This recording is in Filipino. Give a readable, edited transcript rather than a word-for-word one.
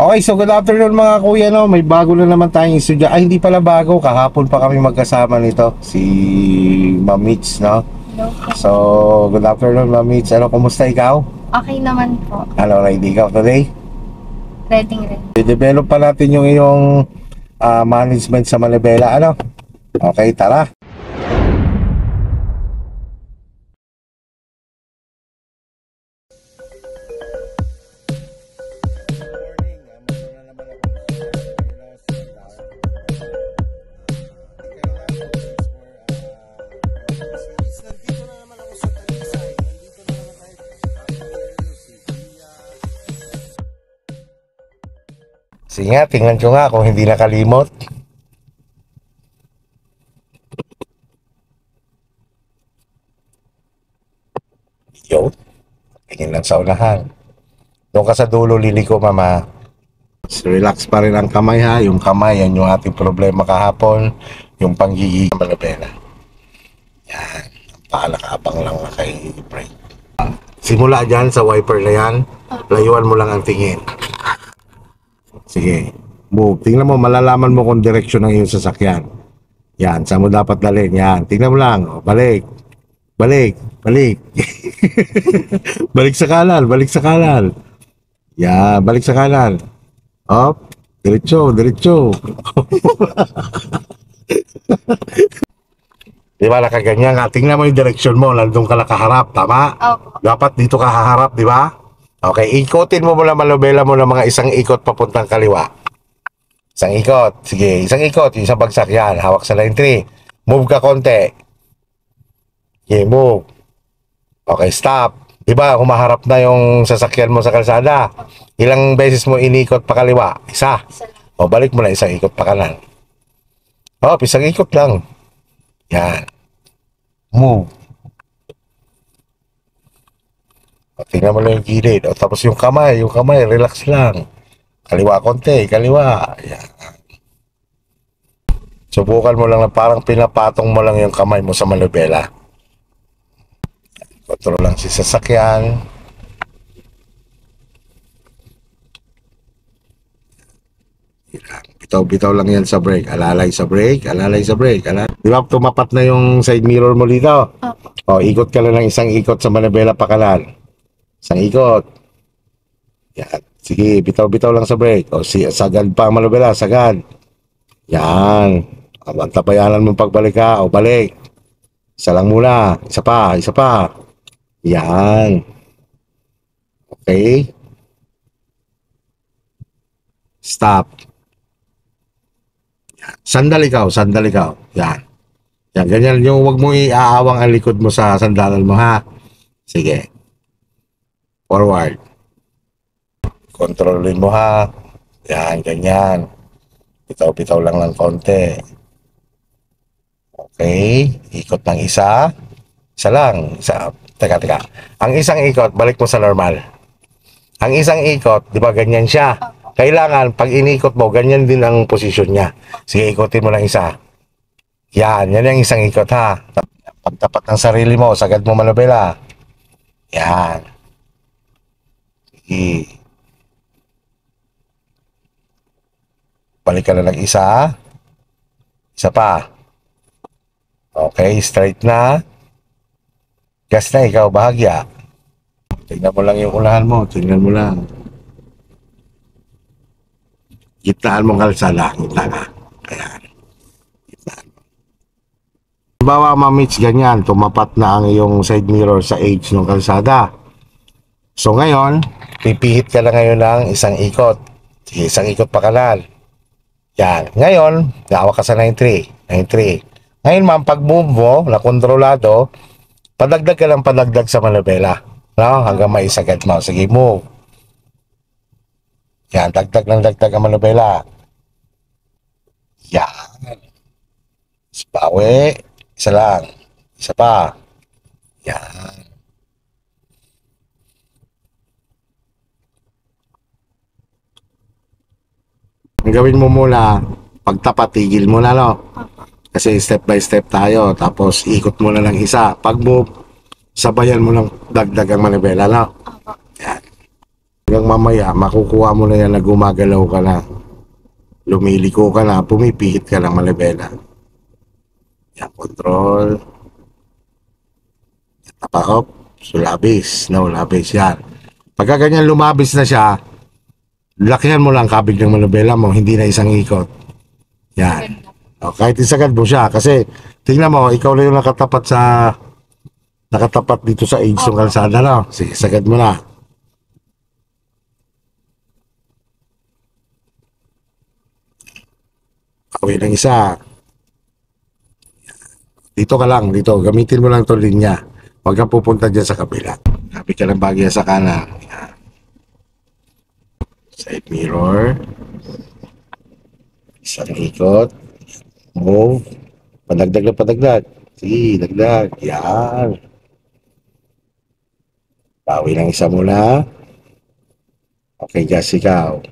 Okay, so good afternoon mga kuya, no? May bago na naman tayong isudya. Ay, hindi pala bago. Kahapon pa kami magkasama nito. Si Ma'am Mitch, no? Hello. So, good afternoon Ma'am Mitch. Ano, kumusta ikaw? Okay naman po. Ano, ready ikaw today? Ready. I-develop pa natin yung iyong management sa Manibela, ano? Okay, tara. Sige nga, tingnan ko nga kung hindi nakalimot. Yo, tingin lang sa unahan. Doon ka sa dulo, liliko mama. Relax pa rin ang kamay ha. Yung kamay, yan yung ating problema kahapon. Yung panggiging Manibela. Yan. Paalakabang lang na kay break. Simula dyan sa wiper na yan. Layuan mo lang ang tingin. Sige, move. Tingnan mo, malalaman mo kung direksyon ng iyong sasakyan. Yan, saan mo dapat dalhin. Yan, tingnan mo lang. O, balik. Balik. Balik. Balik sa kanan. Balik sa kanan. Yan, balik sa kanan. Up. Diretso, diretso. Di ba, nakaganyan nga. Tingnan mo yung direksyon mo. Nandun ka nakaharap, tama? Opo. Dapat dito ka haharap, di ba? Okay, ikotin mo muna, Manibela mo ng mga isang ikot papuntang kaliwa. Isang ikot. Sige, isang ikot. Yung isang bagsak yan. Hawak sa line 3. Move ka konti. Okay, move. Okay, stop. Diba, humaharap na yung sasakyan mo sa kalsada. Ilang beses mo inikot pa kaliwa? Isa. O, balik mo na isang ikot pa kanan. O, isang ikot lang. Yan. Move. O, tingnan mo lang yung gilid. O, tapos yung kamay, relax lang. Kaliwa konti, kaliwa. Yan. Subukan mo lang na parang pinapatong mo lang yung kamay mo sa Manibela. Kontrol lang si sasakyan. Bitaw-bitaw lang yan sa brake. Alalay sa brake, alalay sa brake. Di ba tumapat na yung side mirror mo dito? O, ikot ka lang ng isang ikot sa Manibela pa kanan. Isang ikot. Yan. Sige, bitaw-bitaw lang sa brake. O, sagad pa ang Manibela, sagad. Yan. Tabayanan mo pagbalik ka. O, balik. Isa lang muna. Isa pa, isa pa. Yan. Okay. Stop. Yan. Sandal ikaw, sandal ikaw. Yan. Yan, ganyan. Yung wag mo iaawang ang likod mo sa sandalan mo, ha? Sige. Forward. Kontrolin mo, ha? Yan, ganyan. Bitaw-bitaw lang ng konti. Okay. Ikot ng isa. Isa lang. Isa. Teka. Ang isang ikot, balik mo sa normal. Ang isang ikot, di ba ganyan siya? Kailangan, pag inikot mo, ganyan din ang posisyon niya. Sige, ikotin mo lang isa. Yan yung isang ikot, ha? Pagtapat ng sarili mo, sagad mo Manibela. Yan. Sige. Balik ka na ng isa. Isa pa. Okay, straight na. Gas na, ikaw, bahagya. Tingnan mo lang yung unahan mo. Tingnan mo lang. Gitnaan mong kalsada. Gitna ka. Ayan. Gitnaan mo. Halimbawa, Ma'am Mitch, ganyan. Tumapat na ang iyong side mirror sa edge ng kalsada. So ngayon, pipihit ka lang ngayon ng isang ikot. Sige, isang ikot pa kanan. Yan. Ngayon, naawa ka sa 9-3. 9-3. Ngayon, ma'am, pag move mo, na kontrolado, padagdag ka lang padagdag sa Manibela. No? Hanggang may isagad mo. Sige, move. Yan, dagdag ng dagdag ang Manibela. Yan. Bawi. Isa lang. Isa pa. Yan. Ang gawin mo muna, pagtapat, tigil mo na, no? Kasi step by step tayo. Tapos, ikot mo na ng isa. Pag move, sabayan mo ng dagdag ang Manibela, no? Yan. Hanggang mamaya, makukuha mo na yan na gumagalaw ka na. Lumiliko ka na, pumipihit ka ng malibela. Yan, control. Tapakop, sulabis. No, labis yan. Pagka ganyan lumabis na siya, lakihan mo lang kabig ng malibela mo, hindi na isang ikot. Yan. O, kahit isagad mo siya, kasi tingnan mo, ikaw na yung nakatapat dito sa edge ng kalsada, no? Sige, sagad mo na. Okay lang isa. Dito ka lang, dito. Gamitin mo lang itong linya. Huwag kang pupunta dyan sa kabila. Kapit ka ng bagya sa kanan. Yan. Side mirror. Isang ikot. Move. Padagdag na padagdag. Sige, dagdag. Yan. Bawi ng isa muna. Okay, gas ikaw.